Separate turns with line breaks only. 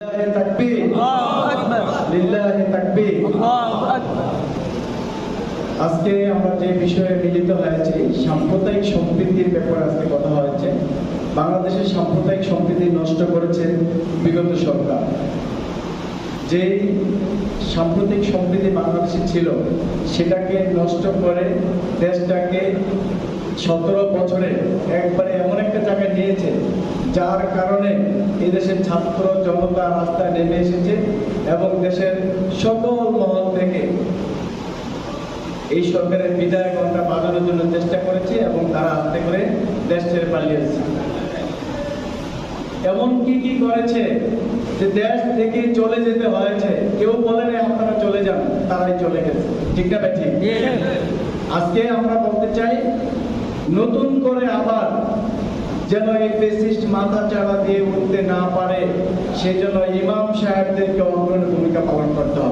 লিল্লাহি তাকবীর, আল্লাহু আকবার, লিল্লাহি তাকবীর, আল্লাহু আকবার। আজকে আমরা যে বিষয়ে মিলিত হয়েছি, সাম্প্রদায়িক সম্প্রীতির ব্যাপারে আজকে কথা হয়েছে। বাংলাদেশের সাম্প্রদায়িক সম্প্রীতি নষ্ট করেছে বিগত সরকার। যে সাম্প্রদায়িক সম্প্রীতি বাংলাদেশে ছিল সেটাকে নষ্ট করে দেশটাকে 17 বছরে একবারে এমন একটা জায়গায় নিয়েছে যার কারণে এই দেশের ছাত্র জনতা রাস্তায় নেমে এসেছে এবং দেশের সকল মহল থেকে এই সরকারের বিদায় ঘণ্টা বাজানোর জন্য চেষ্টা করেছে এবং তারা আস্তে করে দেশ ছেড়ে পালিয়েছে। এমন কি করেছে যে দেশ থেকে চলে যেতে হয়েছে, কেউ বলেন আপনারা চলে যান, তারাই চলে গেছে। ঠিক না ভাই? ঠিক। আজকে আমরা বলতে চাই নতুন করে আবার যেন এই ফ্যাসিস্ট মাথা চাড়া দিয়ে উঠতে না পারে, সেই জন্য ইমাম সাহেবদেরকে অগ্রণী ভূমিকা পালন করতে হবে।